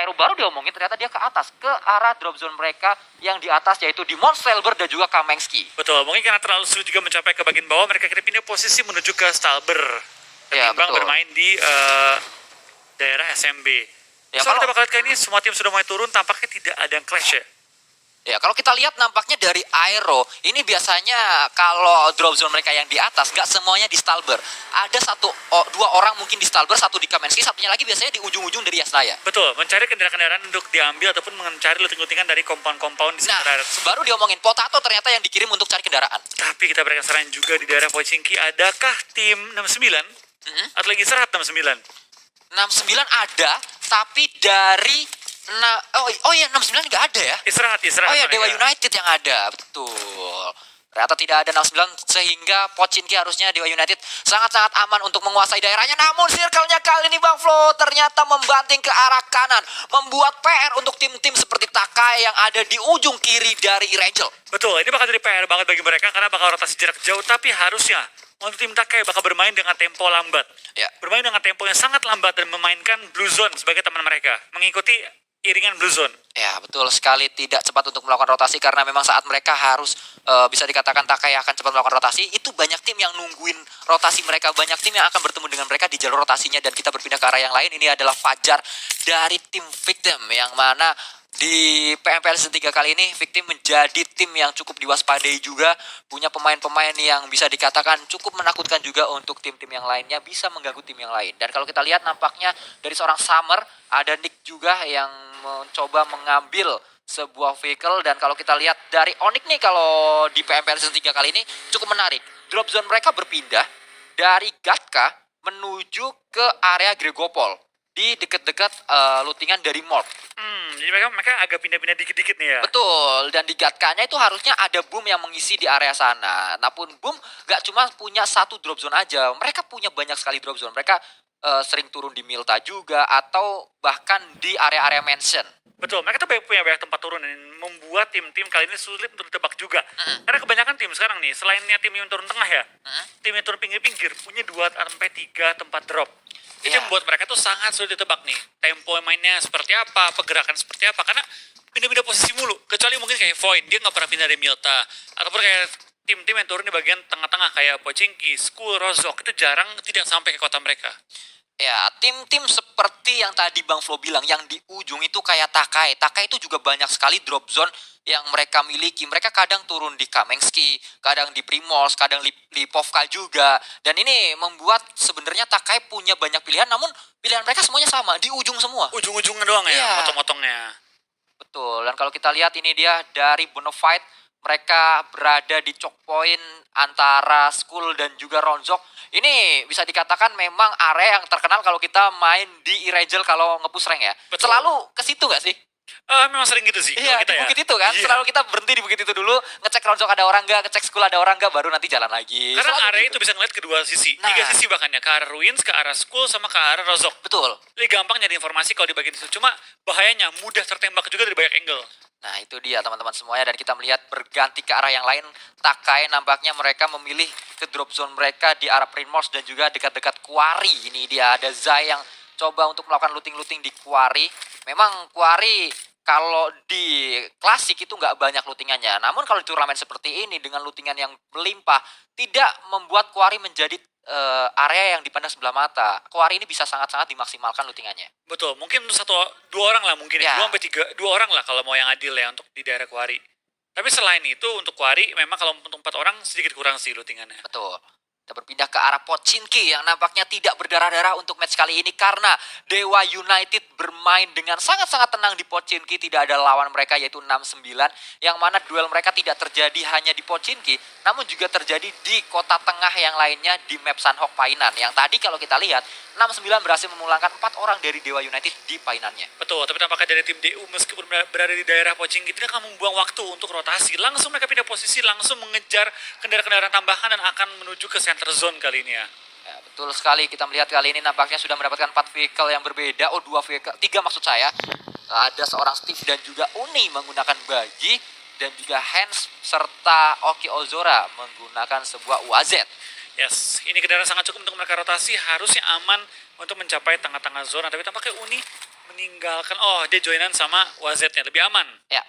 Aero baru diomongin, ternyata dia ke atas, ke arah drop zone mereka yang di atas, yaitu di Monstelber dan juga Kamengski. Betul, mungkin karena terlalu sulit juga mencapai ke bagian bawah, mereka kira pindah posisi menuju ke Stalber. Ya, Ketimbang betul. bermain di daerah SMB. Ya, So, kalau- kita bakal lihat kayak ini, semua tim sudah mulai turun, tampaknya tidak ada yang clash ya. Ya, kalau kita lihat nampaknya dari Aero, ini biasanya kalau drop zone mereka yang di atas, nggak semuanya di Stalber. Ada dua orang mungkin di Stalber, satu di Kamensky, satunya lagi biasanya di ujung-ujung dari Yasnaya. Betul, mencari kendaraan-kendaraan untuk diambil ataupun mencari luting-lutingan dari kompon-kompon di Nah, sekitar. baru diomongin Potato ternyata yang dikirim untuk cari kendaraan. Tapi kita berikan saran juga di daerah Pochinki, adakah tim 69 atau lagi serat 69? 69 ada, tapi dari oh iya 69 nggak ada ya. Istirahat. Oh ya, Dewa mereka. United yang ada, betul. Ternyata tidak ada 69 sehingga Pochinki harusnya Dewa United sangat-sangat aman untuk menguasai daerahnya. Namun circle-nya kali ini Bang Flo ternyata membanting ke arah kanan, membuat PR untuk tim-tim seperti Takai yang ada di ujung kiri dari Irangel. Betul, ini bakal jadi PR banget bagi mereka karena bakal rotasi jarak jauh, tapi harusnya untuk tim Takai bakal bermain dengan tempo lambat. Ya. Bermain dengan tempo yang sangat lambat dan memainkan Blue Zone sebagai teman mereka, mengikuti iringan Blue Zone. Ya, betul sekali, tidak cepat untuk melakukan rotasi karena memang saat mereka harus bisa dikatakan Takai akan cepat melakukan rotasi, itu banyak tim yang nungguin rotasi mereka, banyak tim yang akan bertemu dengan mereka di jalur rotasinya, dan kita berpindah ke arah yang lain. Ini adalah Fajar dari tim Victim yang mana di PMPL 3 kali ini Victim menjadi tim yang cukup diwaspadai juga, punya pemain-pemain yang bisa dikatakan cukup menakutkan juga untuk tim-tim yang lainnya, bisa mengganggu tim yang lain. Dan kalau kita lihat nampaknya dari seorang Summer, ada Nick juga yang mencoba mengambil sebuah vehicle. Dan kalau kita lihat dari Onyx nih, kalau di PMPL 3 kali ini cukup menarik. Drop zone mereka berpindah dari Gatka menuju ke area Gregopol di dekat-dekat lootingan dari Mort. Jadi mereka agak pindah-pindah dikit-dikit nih ya. Betul, dan di Gatkanya itu harusnya ada Boom yang mengisi di area sana. Namun Boom gak cuma punya satu drop zone aja, mereka punya banyak sekali drop zone. Mereka sering turun di Milta juga, atau bahkan di area-area mansion. Betul, mereka tuh punya banyak tempat turun dan membuat tim-tim kali ini sulit untuk ditebak juga. Karena kebanyakan tim sekarang nih, selainnya tim yang turun tengah ya, tim yang turun pinggir-pinggir punya 2-3 tempat drop. Itu Iya. yang membuat mereka tuh sangat sulit ditebak nih. Tempo mainnya seperti apa, pergerakan seperti apa, karena pindah-pindah posisi mulu. Kecuali mungkin kayak Void, dia nggak pernah pindah dari Milta. Ataupun kayak tim-tim yang turun di bagian tengah-tengah kayak Pochinki, Skull, Rozok, itu jarang tidak sampai ke kota mereka. Ya, tim-tim seperti yang tadi Bang Flo bilang, yang di ujung itu kayak Takai. Takai itu juga banyak sekali drop zone yang mereka miliki. Mereka kadang turun di Kamengski, kadang di Primoz, kadang di Lipovka juga. Dan ini membuat sebenarnya Takai punya banyak pilihan, namun pilihan mereka semuanya sama, di ujung semua. Ujung-ujungnya doang ya, Iya. motong-motongnya. Betul, dan kalau kita lihat ini dia dari Bonafide, mereka berada di choke point antara Skull dan juga Ronzok. Ini bisa dikatakan memang area yang terkenal kalau kita main di Irangel kalau nge-push rank ya. Betul. Selalu ke situ gak sih? Memang sering gitu sih. Iya, kalau kita di ya. bukit itu kan. Iya. Selalu kita berhenti di bukit itu dulu, ngecek Ronzok ada orang gak, ngecek Skull ada orang gak, baru nanti jalan lagi. Karena Selalu area gitu. itu bisa ngeliat kedua sisi, Nah. 3 sisi bahkan ya, ke arah Ruins, ke arah Skull, sama ke arah Rozok. Betul. Lebih gampang nyari informasi kalau di bagian situ. Cuma bahayanya mudah tertembak juga dari banyak angle. Nah, itu dia teman-teman semuanya, dan kita melihat berganti ke arah yang lain. Takai nampaknya mereka memilih ke drop zone mereka di arah Primoz dan juga dekat-dekat Quarry. Ini dia ada Zai yang coba untuk melakukan looting-looting di Quarry. Memang Quarry kalau di klasik itu nggak banyak lootingannya. Namun kalau di turnamen seperti ini dengan lootingan yang melimpah, tidak membuat Quarry menjadi area yang dipandang sebelah mata. Quarry ini bisa sangat-sangat dimaksimalkan lootingannya. Betul, mungkin untuk 2 orang lah mungkin Ya. ya. 2 orang lah kalau mau yang adil ya untuk di daerah Quarry. Tapi selain itu untuk Quarry memang kalau untuk 4 orang sedikit kurang sih lootingannya. Betul. Kita berpindah ke arah Pochinki yang nampaknya tidak berdarah-darah untuk match kali ini karena Dewa United bermain dengan sangat-sangat tenang di Pochinki. Tidak ada lawan mereka yaitu 69, yang mana duel mereka tidak terjadi hanya di Pochinki, namun juga terjadi di kota tengah yang lainnya di map Sanhok Painan. Yang tadi kalau kita lihat 69 berhasil memulangkan 4 orang dari Dewa United di Painannya. Betul, tapi tampaknya dari tim DU meskipun berada di daerah Pochinki tidak akan membuang waktu untuk rotasi. Langsung mereka pindah posisi, langsung mengejar kendaraan-kendaraan tambahan dan akan menuju ke center zone kali ini ya. Ya, betul sekali, kita melihat kali ini nampaknya sudah mendapatkan 4 vehicle yang berbeda. 2 vehicle, 3 maksud saya. Ada seorang Steve dan juga Uni menggunakan bagi, dan juga Hans serta Oki Ozora menggunakan sebuah UAZ. Yes, ini kendaraan sangat cukup untuk mereka rotasi, harusnya aman untuk mencapai tengah-tengah zona. Tapi tampaknya Uni meninggalkan, oh dia joinan sama WZ-nya, lebih aman. Ya,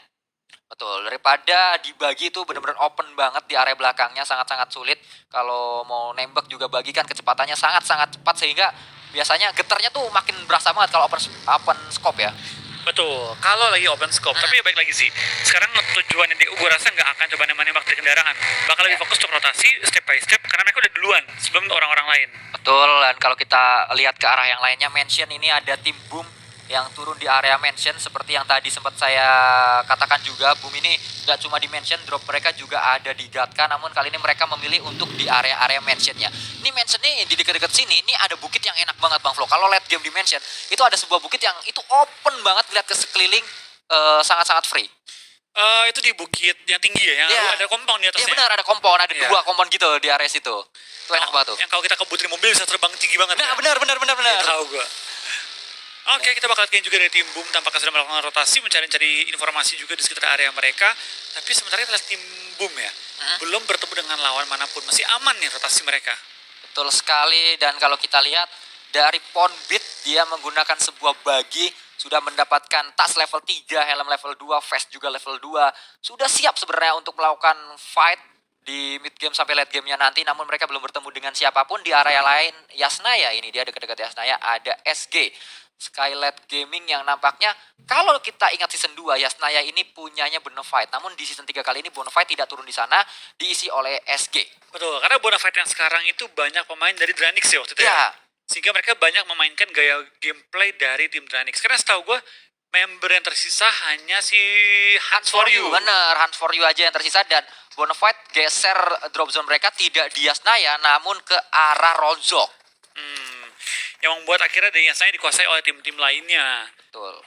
betul. Daripada dibagi itu benar-benar open banget di area belakangnya, sangat-sangat sulit. Kalau mau nembak juga bagi kan kecepatannya sangat-sangat cepat sehingga biasanya getarnya tuh makin berasa banget kalau open scope ya. Betul, kalau lagi open scope. Tapi baik lagi sih, sekarang tujuannya DU gue rasa nggak akan coba nembak dari kendaraan. Bakal lebih fokus untuk rotasi step by step karena mereka udah duluan sebelum orang-orang lain. Betul, dan kalau kita lihat ke arah yang lainnya, Mansion ini ada tim Boom yang turun di area Mansion seperti yang tadi sempat saya katakan juga. Boom ini nggak cuma di Mansion, drop mereka juga ada di Gatka, namun kali ini mereka memilih untuk di area-area Mansionnya. Ini Mansion nih di dekat-dekat sini, ini ada bukit yang enak banget Bang Flo. Kalau late game di Mansion, itu ada sebuah bukit yang itu open banget, lihat ke sekeliling, sangat-sangat free. Itu di bukit yang tinggi ya, yang ada kompon di atasnya. Iya benar, ada kompon, ada dua kompon gitu di area situ. Itu enak banget tuh. Yang kalau kita kebutin mobil bisa terbang tinggi banget. Nah, benar. Ya, tahu gue. Oke, kita bakal lihat juga dari tim Boom tampaknya sudah melakukan rotasi, mencari informasi juga di sekitar area mereka. Tapi sementara kita lihat tim Boom ya, belum bertemu dengan lawan manapun. Masih aman nih rotasi mereka. Betul sekali, dan kalau kita lihat dari Ponbit, dia menggunakan sebuah bagi, sudah mendapatkan tas level 3, helm level 2, vest juga level 2. Sudah siap sebenarnya untuk melakukan fight di mid game sampai late gamenya nanti, namun mereka belum bertemu dengan siapapun. Di area lain, Yasnaya ini dia dekat-dekat Yasnaya ada SG. Skylight Gaming yang nampaknya kalau kita ingat season 2 Yasnaya ini punyanya Bonafide, namun di season 3 kali ini Bonafide tidak turun di sana, diisi oleh SG. Betul, karena Bonafide yang sekarang itu banyak pemain dari Dranix ya waktu itu ya. Sehingga mereka banyak memainkan gaya gameplay dari tim Dranix. Karena setahu gue member yang tersisa hanya si Hunt for You. Bener, Hunt for You aja yang tersisa, dan Bonafide geser drop zone mereka tidak di Yasnaya namun ke arah Rozok. Yang membuat akhirnya dari Yasnaya dikuasai oleh tim-tim lainnya. Betul.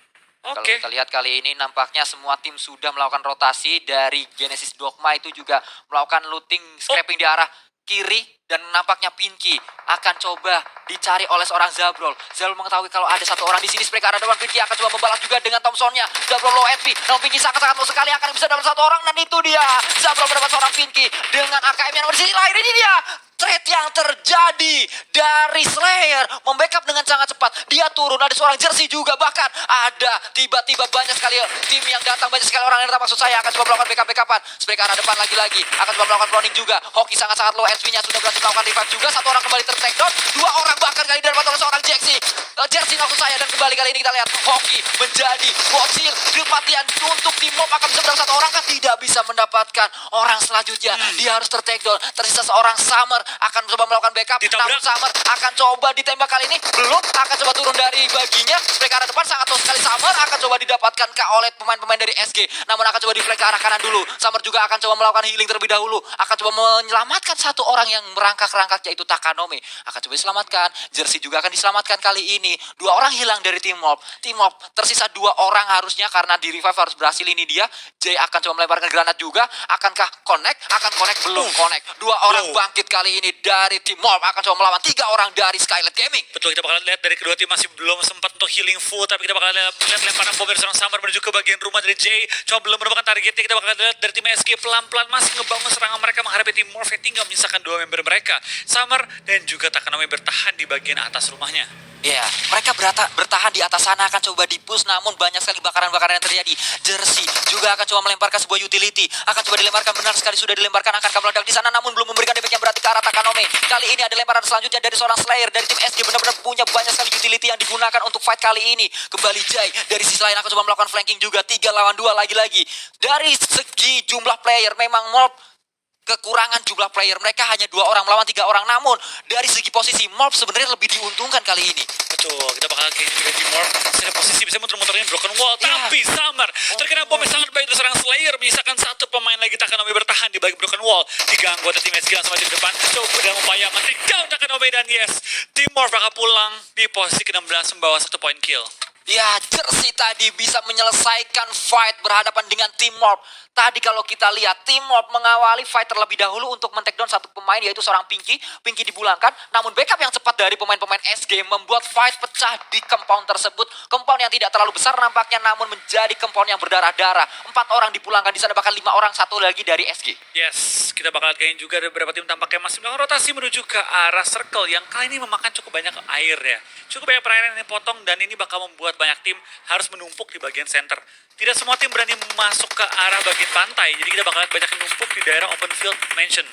Oke. Kalau kita lihat kali ini nampaknya semua tim sudah melakukan rotasi. Dari Genesis Dogma itu juga melakukan looting, scrapping di arah kiri, dan nampaknya Pinky akan coba dicari oleh seorang Zabrol. Zabrol mengetahui kalau ada satu orang di sini, mereka ada depan. Pinky akan coba membalas juga dengan Thompsonnya. Zabrol low HP, namun Pinky sangat-sangat low sekali, akan bisa dapat satu orang, dan itu dia. Zabrol mendapat seorang Pinky dengan AKM yang di sini. Lain ini dia. Trade yang terjadi dari Slayer membackup dengan sangat cepat. Dia turun, ada seorang jersey juga, bahkan ada tiba-tiba banyak sekali tim yang datang, banyak sekali orang yang datang, maksud saya akan coba melakukan backup-backupan. Mereka arah depan lagi-lagi, akan coba melakukan cloning juga. Hoki sangat-sangat low HP-nya, sudah berhasil melakukan revive juga. Satu orang kembali ter-take down, dua orang bahkan kali dapat oleh seorang jersey maksud saya. Dan kembali kali ini kita lihat Hoki menjadi bocil. Kematian untuk tim mob akan bisa berapa satu orang kan tidak bisa mendapatkan orang selanjutnya. Dia harus ter-take down. Tersisa seorang Summer akan coba melakukan backup, namun Summer akan coba ditembak kali ini, belum, akan coba turun dari baginya. Mereka arah depan sangat low sekali. Summer akan coba didapatkan oleh pemain-pemain dari SG, namun akan coba di flank ke arah kanan dulu. Summer juga akan coba melakukan healing terlebih dahulu, akan coba menyelamatkan satu orang yang merangkak-rangkak, yaitu Takanome, akan coba diselamatkan. Jersey juga akan diselamatkan kali ini. Dua orang hilang dari tim mob. Tim mob tersisa dua orang harusnya, karena di revive harus berhasil ini dia. Jay akan coba melemparkan granat juga, akankah connect? Akan connect, belum connect. Dua orang bangkit kali ini dari tim mob, akan coba melawan tiga orang dari Skylight Gaming. Betul, kita bakal lihat dari kedua tim masih belum sempat untuk healing full, tapi kita bakal lihat lemparan bom dari seorang Summer menuju ke bagian rumah dari Jay. Coba belum menemukan targetnya. Kita bakal lihat dari tim SG pelan-pelan masih ngebangun serangan mereka menghadapi tim Morphe, tinggal menyisakan dua member mereka, Summer dan juga Takanome bertahan di bagian atas rumahnya. Ya, mereka bertahan di atas sana, akan coba di-push, namun banyak sekali bakaran-bakaran yang terjadi. Jersey juga akan coba melemparkan sebuah utility, akan coba dilemparkan, benar sekali sudah dilemparkan, akan meledak di sana, namun belum memberikan damage yang berarti ke arah Takanome. Kali ini ada lemparan selanjutnya dari seorang Slayer dari tim SG, benar-benar punya banyak sekali utility yang digunakan untuk fight kali ini. Kembali Jay dari sisi lain akan coba melakukan flanking juga, 3 lawan 2 lagi-lagi. Dari segi jumlah player memang mob kekurangan jumlah player, mereka hanya 2 orang melawan 3 orang, namun dari segi posisi mob sebenarnya lebih diuntungkan kali ini. Betul, kita bakal kayak juga di Morph secara posisi bisa muter-muterin broken wall, tapi Summer terkena bom yang sangat baik dari seorang Slayer, menyisakan satu pemain lagi. Takanome bertahan di balik broken wall. 3 anggota tim SG langsung maju ke depan, coba dalam upaya men-take down Takanome, dan yes, tim Morph bakal pulang di posisi ke-16 membawa 1 point kill. Ya, Jersey tadi bisa menyelesaikan fight berhadapan dengan tim mob. Tadi kalau kita lihat, tim mob mengawali fight terlebih dahulu untuk men-take down satu pemain, yaitu seorang Pinky. Pinky dipulangkan, namun backup yang cepat dari pemain-pemain SG membuat fight pecah di compound tersebut. Compound yang tidak terlalu besar nampaknya, namun menjadi compound yang berdarah-darah. 4 orang dipulangkan di sana, bahkan 5 orang, satu lagi dari SG. Yes, kita bakal lihat juga ada beberapa tim tampaknya masih melakukan rotasi menuju ke arah circle yang kali ini memakan cukup banyak air ya. Cukup banyak perairan yang dipotong, dan ini bakal membuat banyak tim harus menumpuk di bagian center. Tidak semua tim berani masuk ke arah bagian pantai, jadi kita bakal lihat banyak yang numpuk di daerah open field mansion.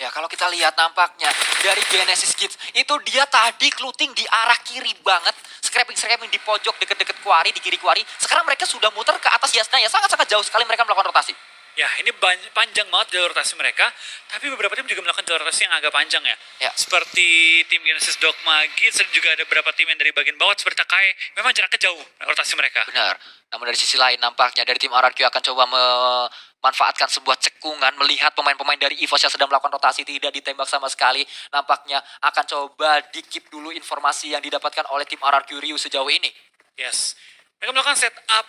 Ya kalau kita lihat nampaknya dari Genesis Kids itu dia tadi looting di arah kiri banget, scraping di pojok deket-deket quarry, di kiri quarry. Sekarang mereka sudah muter ke atas Yasna ya, sangat-sangat jauh sekali mereka melakukan rotasi. Ya, ini panjang banget jalur rotasi mereka, tapi beberapa tim juga melakukan jalur rotasi yang agak panjang ya. Ya. Seperti tim Genesis Dogma Kids, dan juga ada beberapa tim yang dari bagian bawah seperti Takai, memang jaraknya jauh rotasi mereka. Benar. Namun dari sisi lain nampaknya dari tim RRQ akan coba memanfaatkan sebuah cekungan, melihat pemain-pemain dari EVOS yang sedang melakukan rotasi tidak ditembak sama sekali. Nampaknya akan coba di-keep dulu informasi yang didapatkan oleh tim RRQ Ryu sejauh ini. Yes. Mereka melakukan setup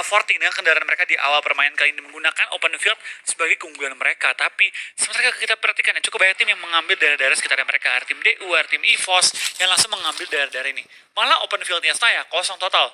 forting dengan kendaraan mereka di awal permainan kali ini menggunakan open field sebagai keunggulan mereka. Tapi sementara kita perhatikan ya, cukup banyak tim yang mengambil daerah-daerah sekitar mereka. Ada tim DU, ada tim EVOS yang langsung mengambil daerah-daerah ini. Malah open fieldnya saya kosong total.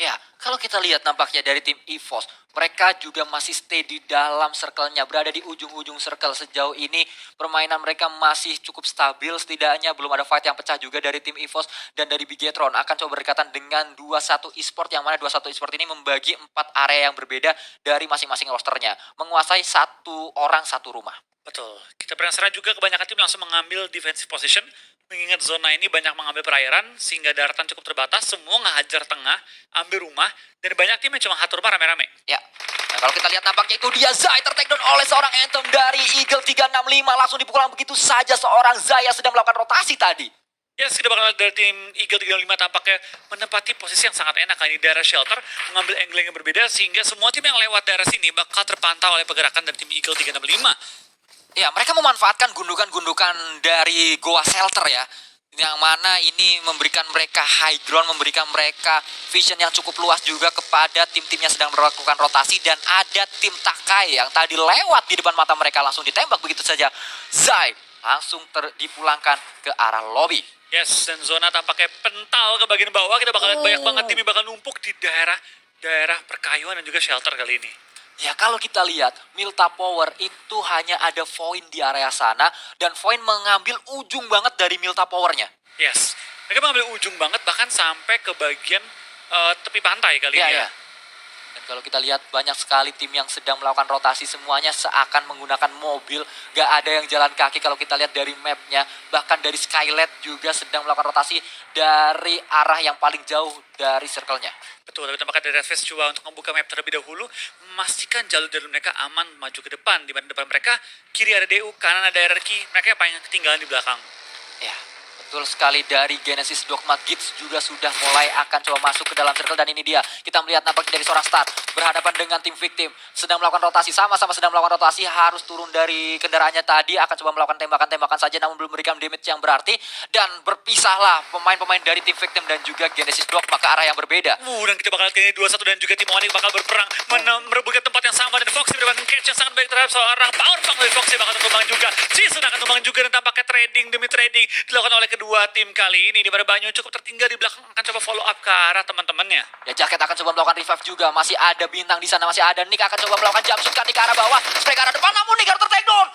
Ya, kalau kita lihat nampaknya dari tim EVOS, mereka juga masih stay di dalam circle-nya, berada di ujung-ujung circle. Sejauh ini permainan mereka masih cukup stabil, setidaknya belum ada fight yang pecah juga dari tim EVOS dan dari Bigetron. Akan coba berdekatan dengan 21 Esport, yang mana 21 Esport ini membagi 4 area yang berbeda dari masing-masing rosternya, menguasai satu orang satu rumah. Betul. Kita penasaran juga kebanyakan tim langsung mengambil defensive position, mengingat zona ini banyak mengambil perairan, sehingga daratan cukup terbatas, semua ngehajar tengah, ambil rumah, dan banyak tim yang cuma hatur rumah rame-rame. Ya, nah kalau kita lihat nampaknya itu dia Zai tertakedown oleh seorang Anthem dari Eagle 365, langsung dipukul begitu saja seorang Zai yang sedang melakukan rotasi tadi. Ya, kita bakal lihat dari tim Eagle 365 tampaknya menempati posisi yang sangat enak di daerah shelter, mengambil angle yang berbeda, sehingga semua tim yang lewat daerah sini bakal terpantau oleh pergerakan dari tim Eagle 365. Ya, mereka memanfaatkan gundukan-gundukan dari Goa Shelter ya. Yang mana ini memberikan mereka high ground, memberikan mereka vision yang cukup luas juga kepada tim-tim yang sedang melakukan rotasi. Dan ada tim Takai yang tadi lewat di depan mata mereka, langsung ditembak begitu saja. Zai langsung dipulangkan ke arah lobby. Yes, dan zona tampaknya pental ke bagian bawah. Kita bakal lihat banyak banget tim yang bakal numpuk di daerah perkayuan dan juga shelter kali ini. Ya kalau kita lihat Milta Power itu hanya ada Voin di area sana, dan Voin mengambil ujung banget dari Milta Powernya. Yes, mereka mengambil ujung banget bahkan sampai ke bagian tepi pantai kali ini ya. Dan kalau kita lihat banyak sekali tim yang sedang melakukan rotasi, semuanya seakan menggunakan mobil, gak ada yang jalan kaki. Kalau kita lihat dari mapnya, bahkan dari Skylet juga sedang melakukan rotasi dari arah yang paling jauh dari circle-nya. Betul, tapi tampaknya dari Red Face coba untuk membuka map terlebih dahulu, memastikan jalur-jalur mereka aman maju ke depan. Di depan mereka, kiri ada DU, kanan ada RRQ, mereka yang paling ketinggalan di belakang. Ya, betul sekali. Dari Genesis Dogma Kids juga sudah mulai akan coba masuk ke dalam circle, dan ini dia. Kita melihat nampaknya dari seorang Star berhadapan dengan tim victim. Sedang melakukan rotasi, sama-sama sedang melakukan rotasi, harus turun dari kendaraannya tadi, akan coba melakukan tembakan-tembakan saja namun belum memberikan damage yang berarti. Dan berpisahlah pemain-pemain dari tim victim dan juga Genesis Dogma ke arah yang berbeda. Dan kita bakal lihat ini 2-1 dan juga tim Onyx bakal berperang merebutkan tempat yang sama, dan Foxy mendapatkan catch yang sangat baik terhadap seorang power punk dari Foxy bakal tumbang juga. Jason akan tumbang juga, dan tampaknya trading demi trading dilakukan oleh kedua tim kali ini, di mana Banyu cukup tertinggal di belakang, akan coba follow up ke arah teman-temannya. Ya, Jacket akan coba melakukan revive juga. Masih ada bintang di sana, masih ada Nick akan coba melakukan jumpsuit ke arah bawah, spray ke arah depan, namun Nick harus tertakedown.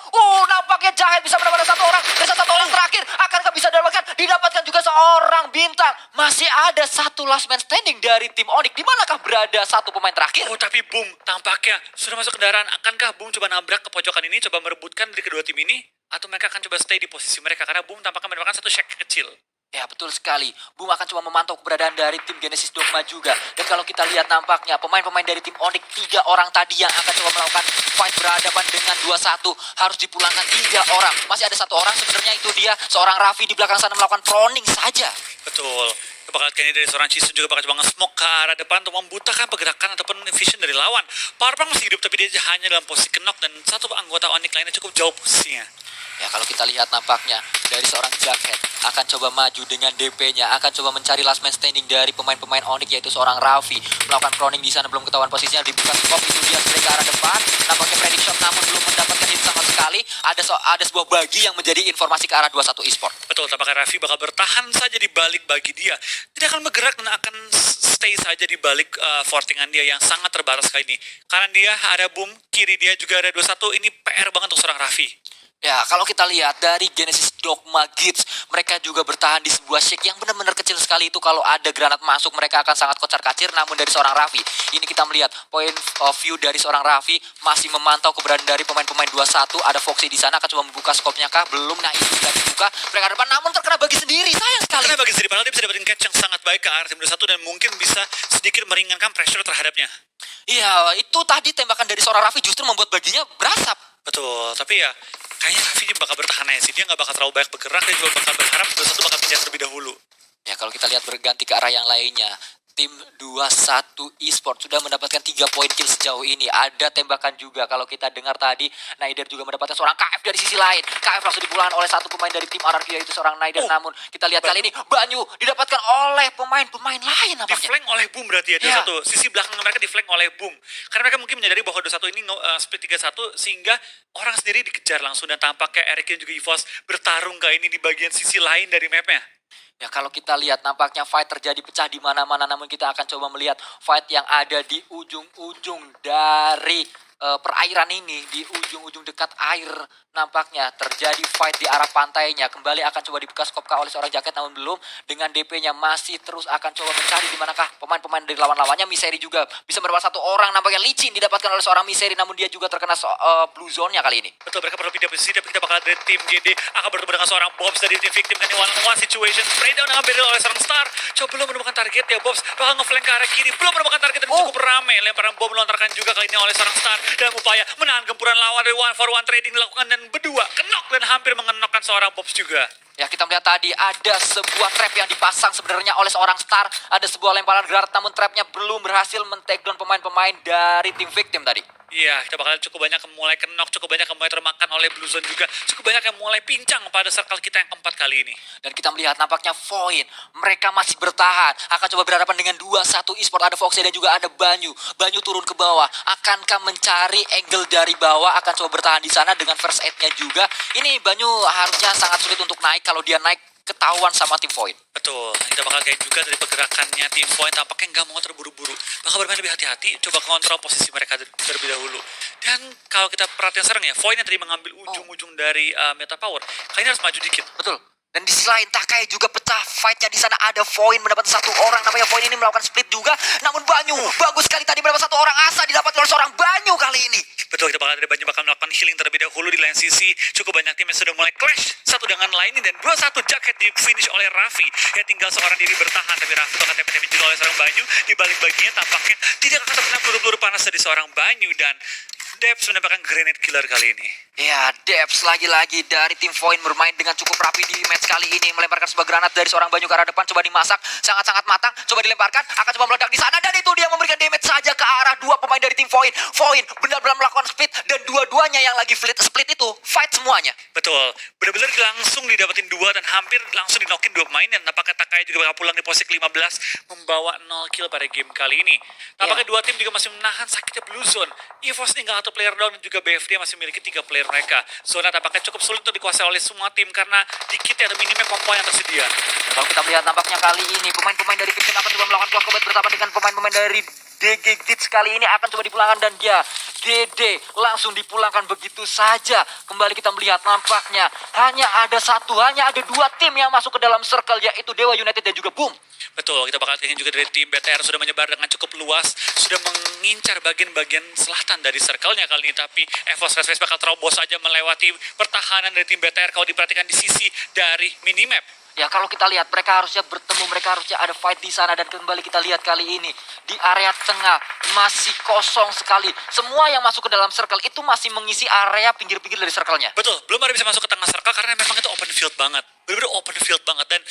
Nampaknya Jacket bisa mendapatkan satu orang, dan satu orang terakhir akankah bisa didapatkan juga seorang bintang. Masih ada satu last man standing dari tim Onyx. Di manakah berada satu pemain terakhir? Tapi Boom tampaknya sudah masuk kendaraan. Akankah Boom coba nabrak ke pojokan ini, coba merebutkan dari kedua tim ini, atau mereka akan coba stay di posisi mereka, karena Boom tampaknya mendapatkan satu shake kecil. Ya, betul sekali. Boom akan coba memantau keberadaan dari tim Genesis Dogma juga. Dan kalau kita lihat nampaknya pemain-pemain dari tim Onyx, 3 orang tadi yang akan coba melakukan fight berhadapan dengan 2-1, harus dipulangkan 3 orang. Masih ada satu orang, sebenarnya itu dia seorang Raffi di belakang sana melakukan proning saja. Betul. Bakal kayaknya dari seorang Chisun juga bakal coba nge-smoke ke arah depan untuk membutakan pergerakan ataupun vision dari lawan. Powerpunk masih hidup, tapi dia hanya dalam posisi knock, dan satu anggota Onyx lainnya cukup jauh posisinya. Ya, kalau kita lihat nampaknya dari seorang Jackhead akan coba maju dengan DP-nya, akan coba mencari last man standing dari pemain-pemain Onyx, yaitu seorang Raffi. Melakukan proning di sana, belum ketahuan posisinya, dibuka scope, itu dia spray ke arah depan. Nampaknya predict shot namun belum mendapatkan hit sama sekali. Ada sebuah bagi yang menjadi informasi ke arah 21 Esport. Betul, tampaknya Raffi bakal bertahan saja di balik bagi dia. Tidak akan bergerak dan akan stay saja di balik fortingan dia yang sangat terbatas kali ini. Kanan dia ada Boom, kiri dia juga ada 21, ini PR banget untuk seorang Raffi. Ya, kalau kita lihat dari Genesis Dogma Gits, mereka juga bertahan di sebuah shake yang benar-benar kecil sekali itu. Kalau ada granat masuk, mereka akan sangat kocar-kacir. Namun dari seorang Raffi, ini kita melihat point of view dari seorang Raffi masih memantau keberadaan dari pemain-pemain 21. Ada Foxy di sana, akan coba membuka skopnya kah? Belum, nah itu sudah dibuka. Mereka depan, namun terkena bagi sendiri. Sayang sekali. Karena bagi sendiri, padahal dia bisa dapetin catch yang sangat baik ke arah tim 21 dan mungkin bisa sedikit meringankan pressure terhadapnya. Iya, itu tadi tembakan dari seorang Raffi justru membuat baginya berasap. Betul, tapi ya kayaknya Raffi bakal bertahan aja sih. Dia nggak bakal terlalu banyak bergerak, dia juga bakal berharap 21 bakal pindah terlebih dahulu. Ya, kalau kita lihat berganti ke arah yang lainnya, tim 21 Esport sudah mendapatkan 3 poin kill sejauh ini. Ada tembakan juga kalau kita dengar tadi, Naider juga mendapatkan seorang KF dari sisi lain. KF langsung dipulangkan oleh satu pemain dari tim RRQ, yaitu seorang Naider. Namun kita lihat kali ini Banyu didapatkan oleh pemain-pemain lain Di nampaknya. flank oleh Boom berarti ya, Iya. 21. Sisi belakang mereka di flank oleh Boom. Karena mereka mungkin menyadari bahwa 21 ini split 3-1 sehingga orang sendiri dikejar langsung dan tampaknya Eric dan juga EVOS bertarung kali ini di bagian sisi lain dari mapnya. Ya, kalau kita lihat nampaknya fight terjadi pecah di mana-mana, namun kita akan coba melihat fight yang ada di ujung-ujung dari perairan ini, di ujung-ujung dekat air nampaknya terjadi fight di arah pantainya. Kembali akan coba dibuka skop kah oleh seorang Jacket, namun belum. Dengan DP-nya masih terus akan coba mencari di manakah pemain-pemain dari lawan-lawannya. Miseri juga bisa mendapat satu orang, nampaknya licin didapatkan oleh seorang Miseri, namun dia juga terkena blue zone-nya kali ini. Betul, mereka perlu pindah posisi, tapi kita bakal dari tim GD akan bertemu dengan seorang Bobs dari tim victim. Ini one-on-one situation, spray down dengan barrel oleh seorang Star. Coba belum menemukan target ya, Bobs bakal nge-flank ke arah kiri, belum menemukan target dan cukup ramai. Lemparan bom melontarkan juga kali ini oleh seorang Star dalam upaya menahan gempuran lawan dari one for one trading dilakukan dan berdua kenok dan hampir mengenokkan seorang Bobs juga. Ya, kita melihat tadi ada sebuah trap yang dipasang sebenarnya oleh seorang Star. Ada sebuah lemparan granat, namun trapnya belum berhasil men-take down pemain-pemain dari tim victim tadi. Iya, kita bakal cukup banyak yang mulai kenok, cukup banyak yang mulai termakan oleh Blue Zone juga, cukup banyak yang mulai pincang pada circle kita yang keempat kali ini. Dan kita melihat nampaknya Void, mereka masih bertahan. Akan coba berhadapan dengan 21 Esport, ada Foxy dan juga ada Banyu. Banyu turun ke bawah, akankah mencari angle dari bawah, akan coba bertahan di sana dengan first aid-nya juga. Ini Banyu harusnya sangat sulit untuk naik, kalau dia naik ketahuan sama tim Void. Betul, kita bakal kayak juga dari pergerakannya tim Void tampaknya nggak mau terburu-buru. Bakal bermain lebih hati-hati, coba kontrol posisi mereka terlebih dahulu. Dan kalau kita perhatian sekarang ya, Void yang tadi mengambil ujung-ujung dari Meta Power, kayaknya harus maju dikit. Betul. Dan di sisi lain Takai juga pecah fight-nya di sana, ada Void mendapat satu orang, namanya Void ini melakukan split juga. Namun Banyu bagus sekali tadi mendapat satu orang, Asa didapatkan oleh seorang Banyu kali ini. Betul, kita bakal dari Banyu bakal melakukan healing terlebih dahulu di lain sisi. Cukup banyak tim yang sudah mulai clash satu dengan lainnya dan 21 Jacket di finish oleh Raffi. Ya tinggal seorang diri bertahan, tapi Raffi bakal TP juga oleh seorang Banyu. Di balik baginya tampaknya tidak akan terkena peluru-peluru panas dari seorang Banyu dan Debs mendapatkan grenade killer kali ini. Ya, Debs lagi-lagi dari tim Void bermain dengan cukup rapi di match kali ini. Melemparkan sebuah granat dari seorang Banyu ke arah depan, coba dimasak, sangat-sangat matang. Coba dilemparkan, akan coba meledak di sana. Dan itu dia memberikan damage saja ke arah dua pemain dari tim Void. Void benar-benar melakukan split, dan dua-duanya yang lagi split itu, fight semuanya. Betul, benar-benar langsung didapetin dua dan hampir langsung dinokin dua pemain. Dan tampaknya Takai juga bakal pulang di posisi 15, membawa 0 kill pada game kali ini. Tampaknya dua tim juga masih menahan sakitnya Blue Zone. EVOS tinggal satu player down dan juga BFD masih memiliki 3 player mereka. Zona tampaknya cukup sulit untuk dikuasai oleh semua tim karena dikit ya ada minimnya kompo yang tersedia. Kalau kita melihat nampaknya kali ini pemain-pemain dari victim akan coba melakukan close combat bersama dengan pemain-pemain dari DG Gits kali ini akan coba dipulangkan, dan dia GD langsung dipulangkan begitu saja. Kembali kita melihat nampaknya hanya ada dua tim yang masuk ke dalam circle, yaitu Dewa United dan juga Boom. Betul, kita bakal ingin juga dari tim BTR sudah menyebar dengan cukup luas, sudah mengincar bagian-bagian selatan dari circle-nya kali ini, tapi EVOS Red Face bakal terobos saja melewati pertahanan dari tim BTR kalau diperhatikan di sisi dari minimap. Ya, kalau kita lihat mereka harusnya bertemu, mereka harusnya ada fight di sana, dan kembali kita lihat kali ini di area tengah masih kosong sekali. Semua yang masuk ke dalam circle itu masih mengisi area pinggir-pinggir dari circle-nya. Betul, belum ada bisa masuk ke tengah circle karena memang itu open field banget. Benar-benar open field banget, dan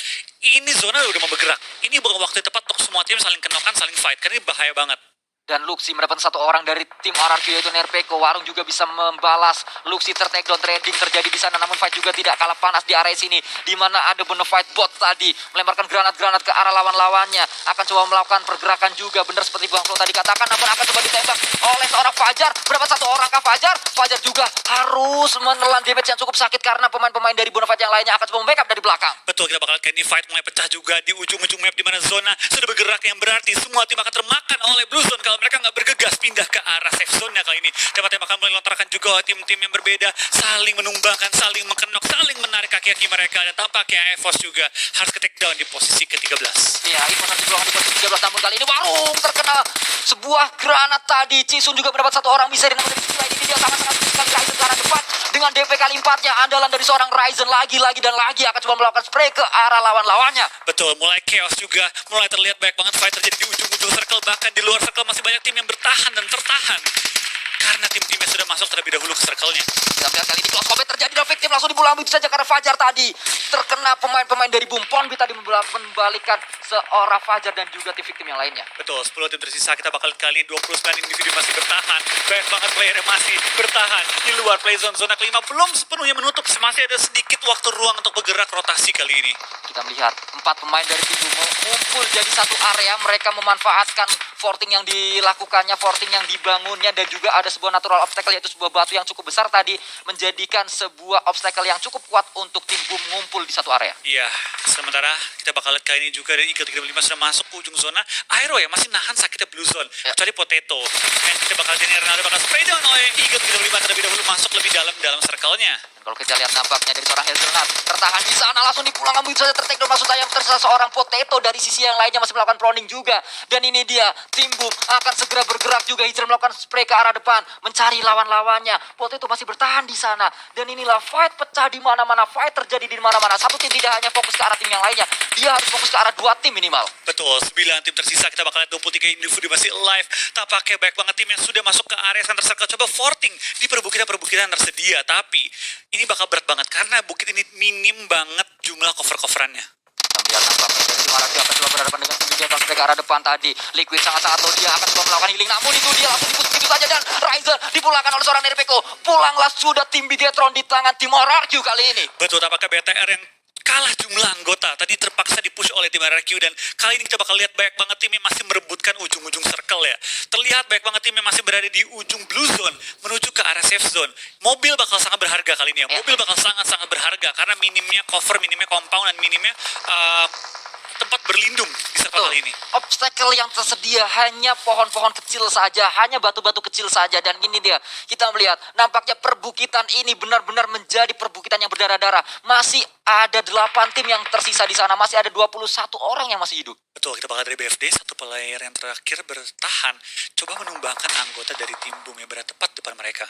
ini zona udah mau bergerak. Ini bukan waktu yang tepat untuk semua tim saling kenokan, saling fight, karena ini bahaya banget. Dan Luxi mendapatkan satu orang dari tim RRQ, yaitu Nerpeko. Warung juga bisa membalas. Luxi tertakedown, trading terjadi di sana, namun fight juga tidak kalah panas di area sini, di mana ada Bonafide bot tadi melemparkan granat-granat ke arah lawan-lawannya. Akan coba melakukan pergerakan juga, benar seperti Bang Flo tadi katakan, namun akan coba ditembak oleh seorang Fajar. Mendapat satu orang kah Fajar? Fajar juga harus menelan damage yang cukup sakit karena pemain-pemain dari Bonafide yang lainnya akan coba membackup dari belakang. Betul, kita bakal ini fight mulai pecah juga di ujung-ujung map di mana zona sudah bergerak, yang berarti semua tim akan termakan oleh Blue Zone kali mereka nggak bergegas pindah ke arah safe zone-nya kali ini. Tembak-tembakan mulai lontarkan juga oleh tim-tim yang berbeda, saling menumbangkan, saling mengenok, saling menarik kaki-kaki mereka, dan tampaknya EVOS juga harus ke take down di posisi ke-13. Ya, EVOS nanti peluang di posisi 13, namun kali ini Warung terkena sebuah granat tadi. Cisun juga mendapat satu orang bisa, namun dari sisi lain ini dia sangat-sangat sekali Ryzen ke arah depan dengan DP kali 4-nya. Andalan dari seorang Ryzen lagi dan lagi akan coba melakukan spray ke arah lawan-lawannya. Betul, mulai chaos juga, mulai terlihat banyak banget fight terjadi di ujung-ujung circle, bahkan di luar circle masih banyak tim yang bertahan dan tertahan karena tim-timnya sudah masuk terlebih dahulu ke circle-nya. Kita melihat kali ini close combat terjadi dan victim langsung dibunuh begitu saja karena Fajar tadi terkena pemain-pemain dari Bumpon tadi membalikan seorang Fajar dan juga tim victim yang lainnya. Betul, 10 tim tersisa, kita bakal kali ini 29 individu masih bertahan. Banyak banget player yang masih bertahan di luar play zone. Zona kelima belum sepenuhnya menutup, masih ada sedikit waktu ruang untuk bergerak rotasi kali ini. Kita melihat 4 pemain dari tim Bumo ngumpul jadi satu area. Mereka memanfaatkan forting yang dilakukannya, forting yang dibangunnya, dan juga ada sebuah natural obstacle yaitu sebuah batu yang cukup besar tadi menjadikan sebuah obstacle yang cukup kuat untuk tim Bum ngumpul di satu area. Iya, sementara kita bakal lihat kali ini juga dari Eagle 35 sudah masuk ke ujung zona. Aero ya masih nahan sakitnya Blue Zone, kecuali Potato. Dan kita bakal jadi Ronaldo bakal spray down oleh Eagle 35 terlebih dahulu masuk lebih dalam circle-nya. Kalau kita lihat nampaknya dari seorang Hazelnut tertahan di sana langsung dipulang begitu saja tertek down maksud saya tersisa seorang Potato dari sisi yang lainnya masih melakukan proning juga. Dan ini dia tim Boom akan segera bergerak juga. Hijrah melakukan spray ke arah depan mencari lawan-lawannya. Potato masih bertahan di sana dan inilah fight pecah di mana-mana, fight terjadi di mana-mana. Satu tim tidak hanya fokus ke arah tim yang lainnya, dia harus fokus ke arah 2 tim minimal. Betul, 9 tim tersisa, kita bakal lihat 23 individu masih live. Tampaknya banyak banget tim yang sudah masuk ke area center circle. Coba forting di perbukitan-perbukitan tersedia, tapi ini bakal berat banget karena bukit ini minim banget jumlah cover-coverannya. Kita melihat nampaknya dari tim arah dia akan coba berhadapan dengan tim dia ke arah depan tadi. Liquid sangat-sangat low, dia akan coba melakukan healing, namun itu dia langsung dipus begitu saja dan Ryzen dipulangkan oleh seorang Nerpeko. Pulanglah sudah tim Bigetron di tangan tim RRQ kali ini. Betul, tampaknya BTR yang kalah jumlah anggota tadi terpaksa dipush oleh tim RRQ, dan kali ini kita bakal lihat banyak banget tim yang masih merebutkan ujung-ujung circle ya. Terlihat banyak banget tim yang masih berada di ujung blue zone menuju ke arah safe zone. Mobil bakal sangat berharga kali ini ya. Mobil bakal sangat-sangat berharga karena minimnya cover, minimnya compound, dan minimnya tempat berlindung di circle kali ini. Obstacle yang tersedia hanya pohon-pohon kecil saja, hanya batu-batu kecil saja, dan ini dia kita melihat nampaknya perbukitan ini benar-benar menjadi perbukitan yang berdarah-darah. Masih ada 8 tim yang tersisa di sana, masih ada 21 orang yang masih hidup. Betul, kita bakal dari BFD, satu player yang terakhir bertahan, coba menumbangkan anggota dari tim Boom yang berada tepat depan mereka.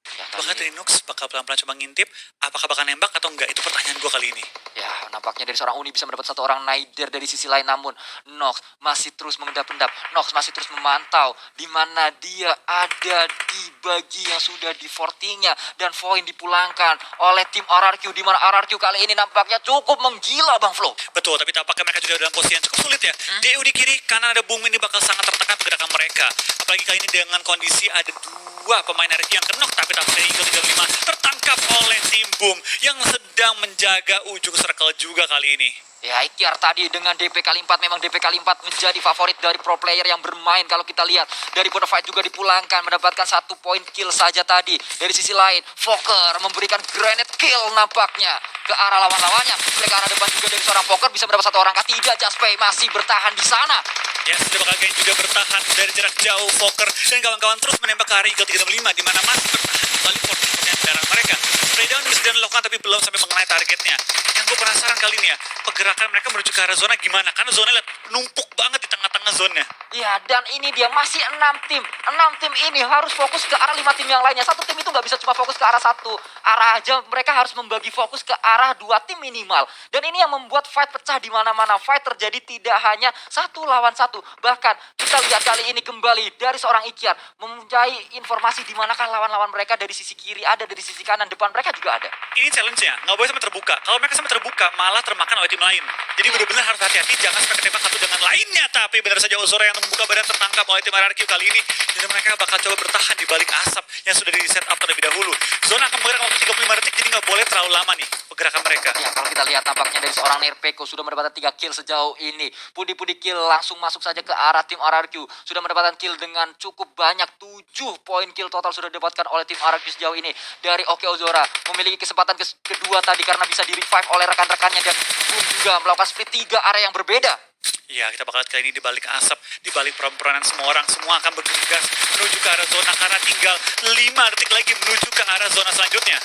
Ya, Apakah dari Nux bakal pelan-pelan coba ngintip, apakah bakal nembak atau enggak, itu pertanyaan gue kali ini. Ya, nampaknya dari seorang Uni bisa mendapat satu orang Naider dari sisi lain, namun Nox masih terus mengendap-endap. Nox masih terus memantau di mana dia ada di bagi yang sudah di fortingnya, dan Void dipulangkan oleh tim RRQ, di mana RRQ kali ini nampaknya cukup menggila Bang Flo. Betul, tapi tampaknya mereka juga dalam posisi yang cukup sulit ya. DU di kiri, kanan ada Boom, ini bakal sangat tertekan pergerakan mereka. Apalagi kali ini dengan kondisi ada 2 pemain RRQ yang kenok, tapi tampaknya Eagle 35 tertangkap oleh tim Boom yang sedang menjaga ujung circle juga kali ini. Ya, Ikhtiar tadi dengan DP kali 4, memang DP kali 4 menjadi favorit dari pro player yang bermain. Kalau kita lihat dari Bonafide juga dipulangkan, mendapatkan 1 poin kill saja tadi. Dari sisi lain, Fokker memberikan grenade kill nampaknya ke arah lawan-lawannya. Mereka arah depan juga dari seorang Fokker bisa mendapat 1 orang. Tidak, Jaspay masih bertahan di sana. Ya, sudah bakal Gain juga bertahan dari jarak jauh. Fokker dan kawan-kawan terus menembak ke arah Eagle 35, di mana masih bertahan kembali forting kendaraan mereka. Spraydown bisa dilakukan tapi belum sampai mengenai targetnya. Yang gue penasaran kali ini ya, pergerakan mereka menuju ke arah zona gimana? Karena zona lihat numpuk banget di tengah-tengah zona. Ya, dan ini dia masih 6 tim. 6 tim ini harus fokus ke arah 5 tim yang lainnya. Satu tim itu nggak bisa cuma fokus ke arah satu arah aja. Mereka harus membagi fokus ke arah 2 tim minimal. Dan ini yang membuat fight pecah di mana-mana. Fight terjadi tidak hanya 1 lawan 1. Bahkan kita lihat kali ini kembali dari seorang Ikhtiar mempunyai informasi di manakah lawan-lawan mereka. Dari sisi kiri ada, dari sisi kanan, depan mereka juga ada. Ini challenge-nya, nggak boleh sampai terbuka. Kalau mereka sampai terbuka, malah termakan oleh tim lain. Jadi benar-benar harus hati-hati, jangan sampai ketembak satu dengan lainnya. Tapi benar saja Ozora yang membuka badan tertangkap oleh tim RRQ kali ini. Dan mereka bakal coba bertahan di balik asap yang sudah di set up terlebih dahulu. Zona akan bergerak waktu 35 detik, jadi nggak boleh terlalu lama nih pergerakan mereka. Ya, kalau kita lihat tampaknya dari seorang Nerpeko sudah mendapatkan 3 kill sejauh ini. Pudi-pudi kill langsung masuk saja ke arah tim RRQ. Sudah mendapatkan kill dengan cukup banyak. 7 poin kill total sudah didapatkan oleh tim RRQ sejauh ini. Dari Oke Ozora memiliki kesempatan kedua tadi karena bisa di-revive oleh rekan-rekannya. Dan Boom juga melakukan split 3 area yang berbeda. Ya, kita bakal kali ini di balik asap, di balik peran-peranan semua orang, semua akan bergegas menuju ke arah zona karena tinggal 5 detik lagi menuju ke arah zona selanjutnya.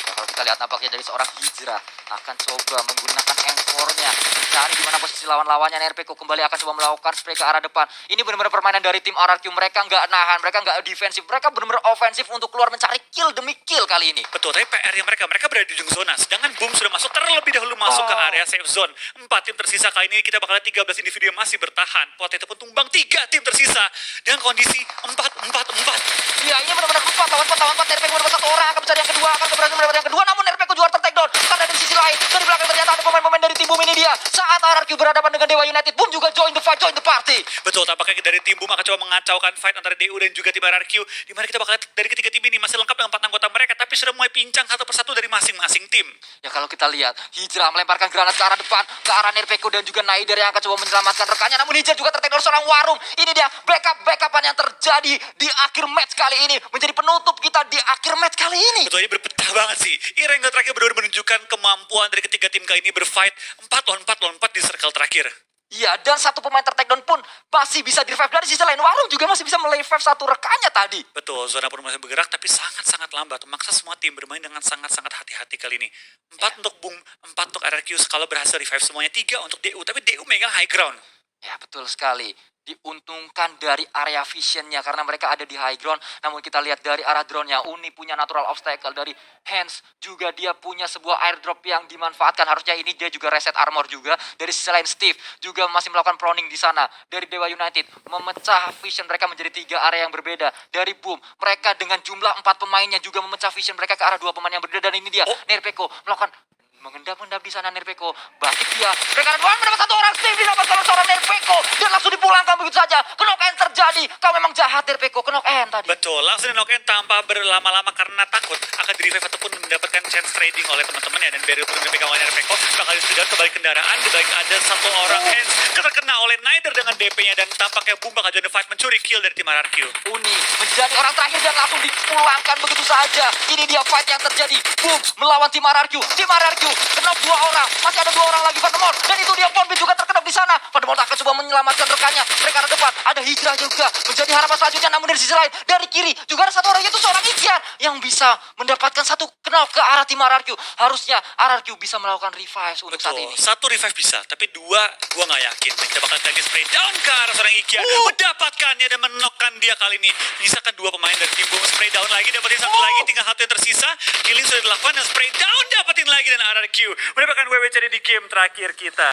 Nah, kalau kita lihat nampaknya dari seorang Hijrah akan coba menggunakan M4-nya mencari di mana posisi lawan-lawannya. Nerpeko kembali akan coba melakukan spray ke arah depan. Ini benar-benar permainan dari tim RRQ. Mereka nggak nahan, mereka nggak defensif, mereka benar-benar ofensif untuk keluar mencari kill demi kill kali ini. Betul, tapi PR-nya mereka berada di ujung zona. Sedangkan Boom sudah masuk terlebih dahulu masuk ke area safe zone. 4 tim tersisa kali ini kita bakal 13 individu yang masih bertahan. Potato pun tumbang 3 tim tersisa dengan kondisi 4-4-4. Ya, ini benar-benar 4 lawan 4. Nerpeko mendapat 1 orang, akan mencari yang kedua, akan berhasil mendapatkan yang kedua. Namun Nerpeko juga ter-take down karena dari sisi lain, dari belakang ternyata ada pemain-pemain dari tim Boom ini dia. Saat RRQ berhadapan dengan Dewa United, Boom juga join the fight, join the party. Betul, tampaknya dari tim Boom akan coba mengacaukan fight antara DU dan juga tim RRQ. Di mana kita bakal lihat dari ketiga tim ini masih lengkap dengan 4 anggota mereka, tapi sudah mulai pincang satu persatu dari masing-masing tim. Ya, kalau kita lihat, Hijrah melemparkan granat ke arah depan, ke arah Nerpeko dan juga Naider yang akan coba menyelamatkan rekannya. Namun Hijrah juga ter-take down seorang Warung. Ini dia backup-backupan yang terjadi di akhir match kali ini. Menjadi penutup kita di akhir match kali ini. Betul, ini berpecah banget sih. Ireng terakhir benar-benar menunjukkan kemampuan dari ketiga tim kali ini berfight 4 lawan 4 di circle terakhir. Iya, dan satu pemain ter-take down pun masih bisa di-revive. Dari sisi lain, Warung juga masih bisa merevive satu rekannya tadi. Betul, zona pun masih bergerak tapi sangat-sangat lambat. Memaksa semua tim bermain dengan sangat-sangat hati-hati kali ini. 4 untuk Boom, 4 untuk RRQ. Kalau berhasil revive semuanya, 3 untuk DU. Tapi DU megang high ground. Ya, betul sekali. Diuntungkan dari area visionnya karena mereka ada di high ground. Namun kita lihat dari arah drone-nya, Uni punya natural obstacle. Dari Hands juga dia punya sebuah airdrop yang dimanfaatkan. Harusnya ini dia juga reset armor juga. Dari sisi lain Steve juga masih melakukan proning di sana. Dari Dewa United memecah vision mereka menjadi 3 area yang berbeda. Dari Boom, mereka dengan jumlah 4 pemainnya juga memecah vision mereka ke arah 2 pemain yang berbeda. Dan ini dia, Nerpeko melakukan mengendap-endap di sana. Nerpeko balik dia, mereka mendapat 1 orang. Steve didapatkan oleh seorang Nerpeko dan langsung dipulangkan begitu saja. Knock-in terjadi. Kau memang jahat Nerpeko, knock-in tadi. Betul, langsung di knock-in tanpa berlama-lama karena takut akan di-revive ataupun mendapatkan chance trading oleh teman-temannya. Dan barrier pun dipegang oleh Nerpeko, bakal disudah ke balik kendaraan. Di balik ada 1 orang Hands terkena oleh Naider dengan DP-nya. Dan tampaknya Boom bakal join the fight mencuri kill dari tim RRQ. Uni menjadi orang terakhir dan langsung dipulangkan begitu saja. Ini dia fight yang terjadi. Boom melawan tim RRQ. Tim RRQ kena 2 orang. Masih ada 2 orang lagi Vandermort. Dan itu dia Bombit juga terkena di sana. Vandermort akan coba menyelamatkan rekannya. Mereka ada depan. Ada Hijrah juga menjadi harapan selanjutnya. Namun dari sisi lain, dari kiri juga ada 1 orang, yaitu seorang Ikian yang bisa mendapatkan 1 knock ke arah tim RRQ. Harusnya RRQ bisa melakukan revive untuk saat Betul, ini. 1 revive bisa, tapi 2 gua nggak yakin. Dan kita bakal lagi spray down ke arah seorang Ikia, mendapatkannya dan menokkan dia kali ini. Menyisakan 2 pemain dari tim Boom, spray down lagi, dapetin 1 lagi, tinggal 1 yang tersisa. Killing sudah dilakukan dan spray down dapetin lagi dan RRQ mendapatkan WWCD di game terakhir kita.